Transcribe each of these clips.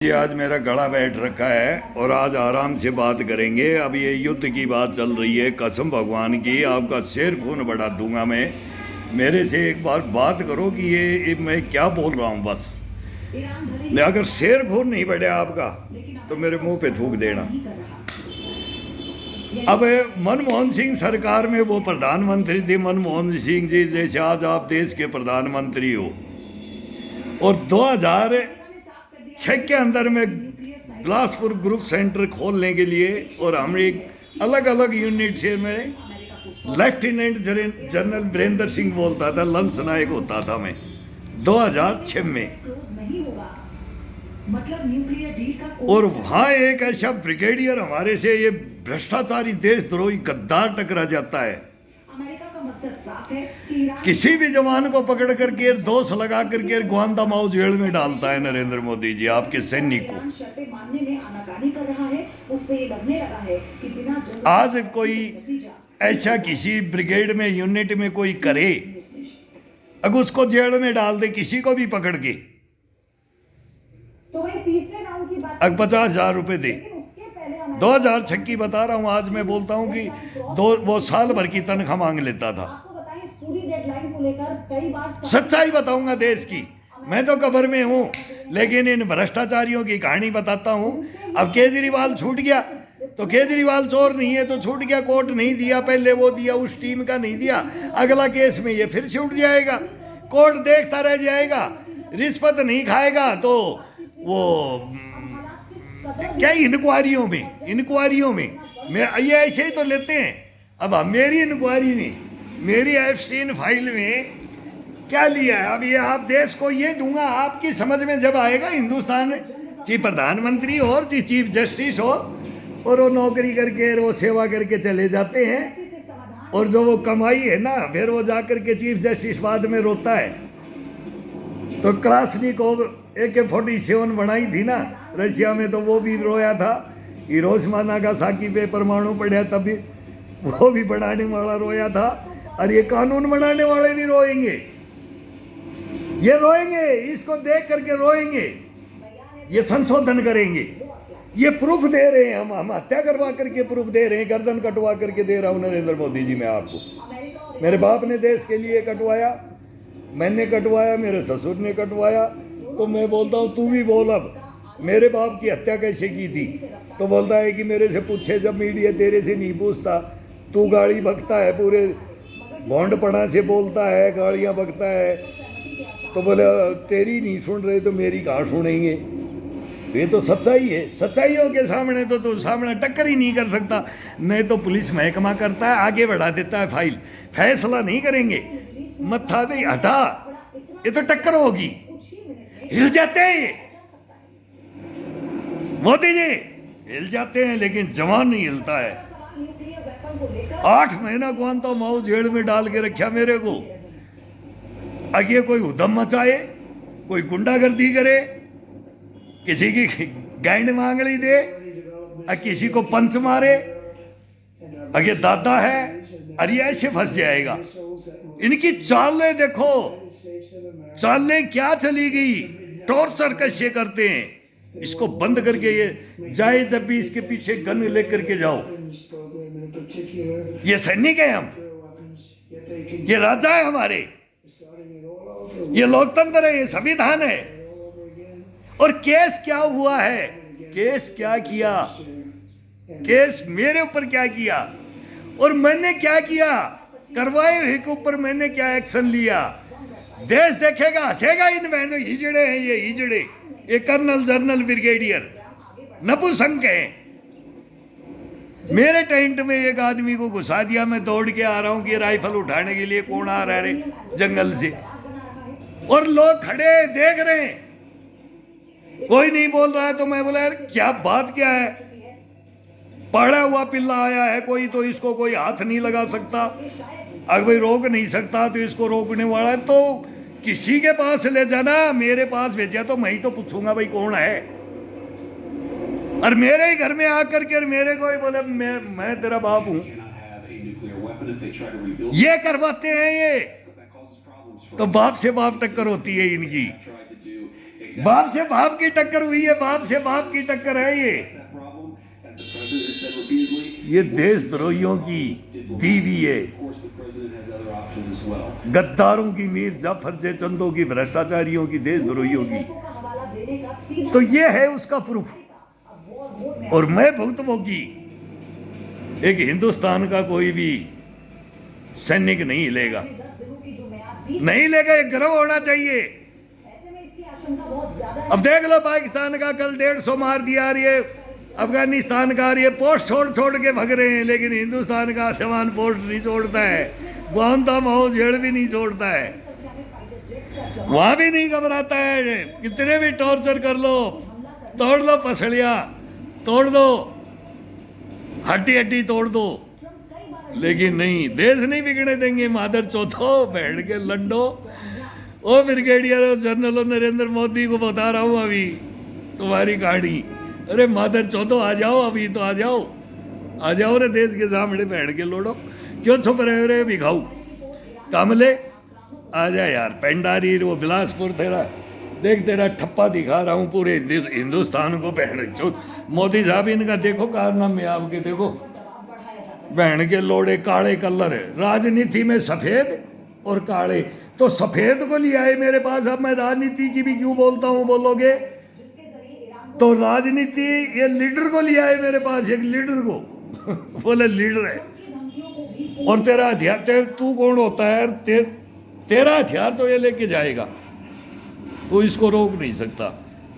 जी आज मेरा गला बैठ रखा है और आज आराम से बात करेंगे। अब ये युद्ध की बात चल रही है, कसम भगवान की आपका सिर खून बढ़ा दूंगा मैं। मेरे से एक बार बात करो कि ये मैं क्या बोल रहा हूँ बस। अगर सिर खून नहीं बढ़ा आपका तो मेरे मुंह पे थूक देना। अब मनमोहन सिंह सरकार में वो प्रधानमंत्री थे, मनमोहन सिंह जी जैसे आज आप देश के प्रधानमंत्री हो, और 2006 के अंदर में बिलासपुर ग्रुप सेंटर खोलने के लिए और हम एक अलग अलग यूनिट से मैं लेफ्टिनेंट जनरल वीरेंद्र सिंह बोलता था, लंस नायक होता था मैं 2006 में। और वहाँ एक ऐसा ब्रिगेडियर हमारे से ये भ्रष्टाचारी देशद्रोही गद्दार टकरा जाता है। किसी भी जवान को पकड़ करके दोष लगा करके गुआंतानामो जेल में डालता है नरेंद्र मोदी जी आपके सैनिक को। आज कोई ऐसा किसी ब्रिगेड में यूनिट में कोई करे, अगर उसको जेल में डाल दे किसी को भी पकड़ के, तो वही तीसरे राउंड की बात, अगर 50,000 रुपए दे। 2006 की बता रहा हूँ, आज मैं बोलता हूँ कि वो साल भर की तनख्वाह मांग लेता था। पूरी डेडलाइन को लेकर कई बार सच्चाई बताऊंगा देश की। मैं तो कबर में हूँ लेकिन इन भ्रष्टाचारियों की कहानी बताता हूँ। अब केजरीवाल छूट गया तो केजरीवाल चोर नहीं है तो छूट गया, कोर्ट नहीं दिया, पहले वो दिया उस टीम का नहीं दिया, अगला केस में ये फिर छूट जाएगा, कोर्ट देखता रह जाएगा। रिश्वत नहीं खाएगा तो वो क्या इंक्वायरियों में मैं ये ऐसे ही तो लेते हैं। अब मेरी इंक्वायरी में, मेरी एफस्टीन फाइल में क्या लिया है, अब ये आप देश को ये दूंगा आपकी समझ में जब आएगा। हिंदुस्तान में चीफ प्रधानमंत्री हो और चीफ जस्टिस हो और वो नौकरी करके वो सेवा करके चले जाते हैं, और जो वो कमाई है ना फिर वो जाकर के चीफ जस्टिस बाद में रोता है। तो क्लासनिकोव AK-47 बनाई थी ना रशिया में, तो वो भी रोया था। हिरोशिमा नागासाकी पे परमाणु पड़ा तभी वो भी बनाने वाला रोया था। और ये कानून बनाने वाले भी रोएंगे, ये रोएंगे, इसको देख करके रोएंगे, ये संशोधन करेंगे। ये प्रूफ दे रहे हैं, हम हत्या करवा करके प्रूफ दे रहे हैं, गर्दन कटवा करके दे रहा हूँ नरेंद्र मोदी जी मैं आपको। मेरे बाप ने देश के लिए कटवाया, मैंने कटवाया, मेरे ससुर ने कटवाया। तो मैं बोलता हूँ तू भी बोल, अब मेरे बाप की हत्या कैसे की थी? तो बोलता है कि मेरे से पूछे, जब मीडिया तेरे से नहीं पूछता, तू गाड़ी बकता है, पूरे भोंड पड़ा से बोलता है, गाड़ियाँ बकता है। तो बोले तेरी नहीं सुन रहे तो मेरी कहाँ सुनेंगे? तो ये तो सच्चाई है, सच्चाइयों के सामने तो तू सामने टक्कर ही नहीं कर सकता। नहीं तो पुलिस महकमा करता है, आगे बढ़ा देता है फाइल, फैसला नहीं करेंगे, मत्था भी हटा, ये तो टक्कर होगी। हिल जाते हैं ये मोदी जी, हिल जाते हैं लेकिन जवान नहीं हिलता है। 8 महीना गुआंतानामो जेल में डाल के रखा मेरे को। आगे कोई उधम मचाए, कोई गुंडागर्दी करे, किसी की गांड मांगली दे, किसी को पंच मारे, आगे दादा है, अरे ऐसे फंस जाएगा। इनकी चालें देखो, चालें क्या चली गई, टॉर्चर कैसे करते हैं। इसको बंद करके ये जाए जब भी इसके पीछे गन लेकर के जाओ। ये सैनिक है हम, ये राजा है हमारे, ये लोकतंत्र है, ये संविधान है। और केस क्या हुआ है, केस क्या किया, केस मेरे ऊपर क्या किया और मैंने क्या किया, करवाए हुए के ऊपर मैंने क्या एक्शन लिया। देश देखेगा, हंसेगा। इन बहनों हिजड़े हैं, ये हिजड़े, ये कर्नल जनरल ब्रिगेडियर नपुंसक हैं। मेरे टेंट में एक आदमी को घुसा दिया, मैं दौड़ के आ रहा हूं कि राइफल उठाने के लिए कौन आ रहा है जंगल से, और लोग खड़े देख रहे हैं, कोई नहीं बोल रहा है। तो मैं बोला यार क्या बात क्या है, पड़ा हुआ पिल्ला आया है कोई, तो इसको कोई हाथ नहीं लगा सकता, अगर भाई रोक नहीं सकता तो इसको रोकने वाला है तो किसी के पास ले जाना, मेरे पास भेजा तो मैं ही तो पूछूंगा भाई कौन है। और मेरे ही घर में आकर के मेरे को ही बोले मैं तेरा बाप हूं, ये करवाते हैं ये। तो बाप से बाप टक्कर होती है इनकी। बाप से बाप की टक्कर हुई है, बाप से बाप की टक्कर है ये। ये देशद्रोहियों की बीवी है, गद्दारों की, मीर जाफर से चंदों की, भ्रष्टाचारियों की, देशद्रोहियों की। का हवाला देने का सीधा तो ये है उसका प्रूफ। अब वॉर मोड में और मैं भुक्तभोगी, एक हिंदुस्तान का कोई भी सैनिक नहीं हिलेगा, 10 दिनों की जो म्याद दी, नहीं लेगा, ये गर्व होना चाहिए। ऐसे में इसकी आशंका बहुत ज्यादा है। अब देख लो पाकिस्तान का कल 150 मार दिया, ये अफगानिस्तान का ये पोस्ट छोड़ छोड़ के भग रहे हैं, लेकिन हिंदुस्तान का आसमान पोस्ट नहीं छोड़ता है, गुआंतानामो जेल भी नहीं छोड़ता है, संख्या में फाइटर जेट्स का जवाब वहां भी नहीं घबराता है। कितने भी टॉर्चर कर लो, तोड़ लो पसलियां, तोड़ दो, हड्डी हड्डी तोड़ दो, ट्रंप कई बार लेकिन नहीं, देश नहीं बिगड़ने देंगे। मादर चौथो बैठ के लंडो। ओ ब्रिगेडियर जनरल नरेंद्र मोदी को बता रहा हूं अभी तुम्हारी कहानी। अरे मादर चौथो आ जाओ, अभी तो आ जाओ, आ जाओ रे, देश के सामने बैठ के लोड़ो, क्यों छुप रहे हो रे भिखाऊ कामले, आ जा यार। पेंडारी वो बिलासपुर तेरा देख, तेरा ठप्पा दिखा रहा हूँ पूरे हिंदुस्तान को। बहन चो मोदी साहब, इनका देखो कारनामे आपके, देखो दबाव बढ़ाया जा सकता बहन के लोड़े काले कलर है। राजनीति में सफेद और काले, तो सफेद को लिया है मेरे पास। अब मैं राजनीति की भी क्यों बोलता हूँ बोलोगे, है, जिसके जरिए ईरान को तो राजनीति ये लीडर को लिया है मेरे पास, एक लीडर को बोले लीडर है। की धमकियों को भी और तेरा हथियार, तू कौन होता है? तेरा हथियार तो ये लेके जाएगा, तू इसको रोक नहीं सकता।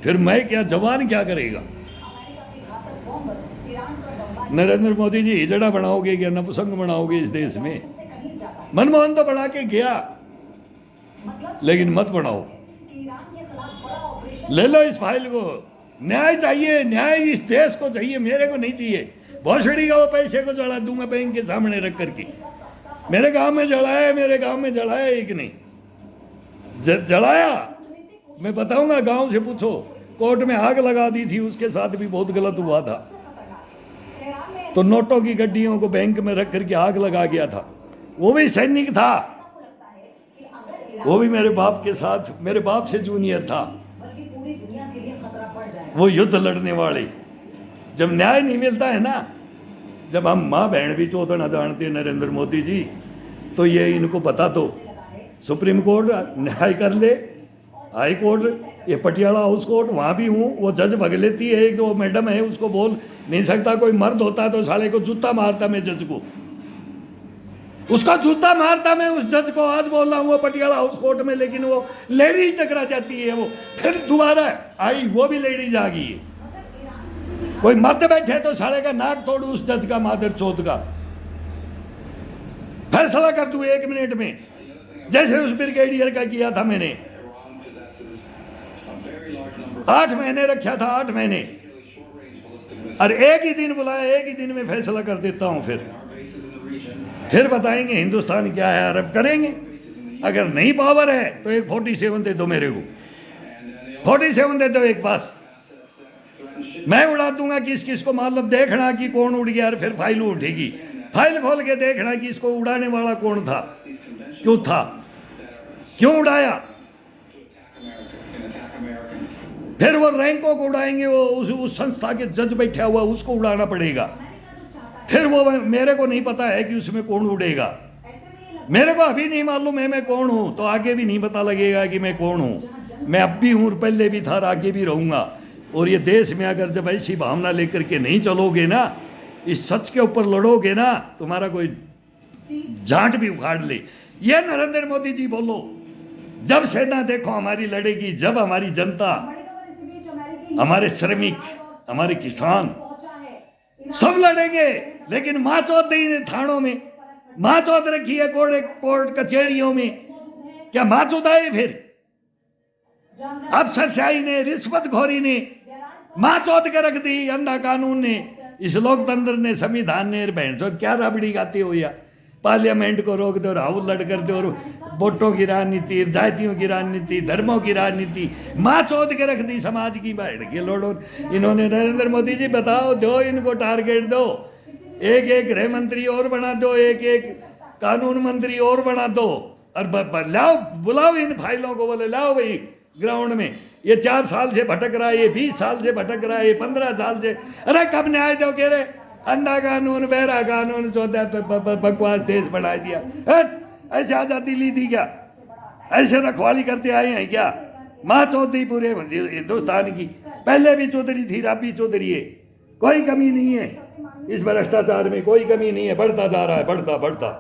फिर मैं क्या, जवान क्या करेगा? अमेरिका के घातक बॉम्ब ईरान पर बमबारी नरेंद्र मोदी जी हिजड़ा बनाओगे क्या, नपुसंग बनाओगे इस देश में? उससे कहीं ज्यादा है। मनमोहन तो बना के गया, मतलब लेकिन मत बढ़ाओ। ईरान के खिलाफ बड़ा ऑपरेशन ले लो इस फाइल को। न्याय चाहिए, न्याय इस देश को चाहिए, मेरे को नहीं चाहिए। भोसड़ी का वो पैसे को जला दूंगा बैंक के सामने रख करके। मेरे गांव में जलाया, मेरे गांव में जलाया एक नहीं जलाया, मैं बताऊंगा, गांव से पूछो। कोर्ट में आग लगा दी थी, उसके साथ भी बहुत गलत हुआ था। तेहरान में तो नोटों की गड्डियों को बैंक में रख करके आग लगा गया था, वो भी सैनिक था, को लगता है कि अगर ईरान वो भी मेरे बाप के साथ, मेरे बाप से जूनियर था। बल्कि पूरी दुनिया के लिए खतरा बढ़ जाएगा। वो युद्ध लड़ने वाले, जब न्याय नहीं मिलता है ना, जब हम माँ बहन भी चौधना जानते हैं नरेंद्र मोदी जी, तो ये इनको बता दो, सुप्रीम कोर्ट न्याय कर ले, हाई कोर्ट, ये पटियाला हाउस कोर्ट, वहाँ भी हूँ, वो जज भग लेती है, एक वो मैडम है, उसको बोल नहीं सकता। कोई मर्द होता तो साले को जूता मारता मैं जज को, उसका जूता मारता मैं उस जज को। आज बोल रहा हूँ वो पटियाला हाउस कोर्ट में, लेकिन वो लेडीज टकरा जाती है, वो फिर दोबारा आई, वो भी लेडीज आ गई है। कोई मर्द बैठे तो साले का नाक तोड़ उस जज का, मादर चौथ का। फैसला कर दूं 1 मिनट में, जैसे उस ब्रिगेडियर का किया था मैंने। 8 महीने रखा था, 8 महीने, और एक ही दिन बुलाया, एक ही दिन में फैसला कर देता हूं। फिर बताएंगे हिंदुस्तान क्या है, अरब करेंगे। अगर नहीं पावर है तो एक 47 दे दो मेरे को, 47 दे दो एक पास, मैं उड़ा दूंगा किस किस को। मालूम देखना कि कौन उड़ गया, और फिर फाइल उठेगी, फाइल खोल के देखना कि इसको उड़ाने वाला कौन था, क्यों था, क्यों उड़ाया। फिर वो रैंकों को उड़ाएंगे, वो उस संस्था के जज बैठा हुआ उसको उड़ाना पड़ेगा। फिर वो मेरे को नहीं पता है कि उसमें कौन उड़ेगा, मेरे को अभी नहीं मालूम है मैं कौन हूं, तो आगे भी नहीं पता लगेगा कि मैं कौन हूं। मैं अब भी हूं, पहले भी था, और आगे भी रहूंगा। और ये देश में अगर जब ऐसी भावना लेकर के नहीं चलोगे ना, इस सच के ऊपर लड़ोगे ना, तुम्हारा कोई जाट भी उखाड़ ले। ये नरेंद्र मोदी जी बोलो, जब सेना देखो हमारी लड़ेगी, जब हमारी जनता, हमारे श्रमिक, हमारे किसान सब लड़ेंगे, लेकिन माँ चौथ नहीं थानों में, माँ चौथ रखी है कोर्ट कचहरियों में, क्या माँ चौथ आए? फिर अब सरसाई ने, रिश्वतखोरी ने माँ चौथ के रख दी, अंधा कानून ने, इस लोकतंत्र ने, संविधान ने। बहन चौथ क्या राबड़ी गाते हो यार, पार्लियामेंट को रोक दो, राहुल लड़ कर दो, और वोटों की राजनीति, जातियों की राजनीति, धर्मों की राजनीति, माँ चौथ के रख दी समाज की। बैठ के लोडो इन्होंने। नरेंद्र मोदी जी बताओ, दो इनको टारगेट दो, एक एक गृह मंत्री और बना दो, एक एक कानून मंत्री और बना दो, और लाओ, बुलाओ इन फाइलों को, बोले लाओ भाई ग्राउंड में, ये 4 साल से भटक रहा है, ये 20 साल से भटक रहा है, ये 15 साल से। अरे कब न्याय दो कह रहे अंधा कानून बहरा कानून 14 बकवास देश बढ़ा दिया। हट, ऐसे आज़ादी ली थी क्या? ऐसे रखवाली करते आए हैं क्या? माँ चौधरी पूरे हिंदुस्तान की, पहले भी चौधरी थी, अब भी चौधरी है, कोई कमी नहीं है इस भ्रष्टाचार में, कोई कमी नहीं है, बढ़ता जा रहा है, बढ़ता बढ़ता।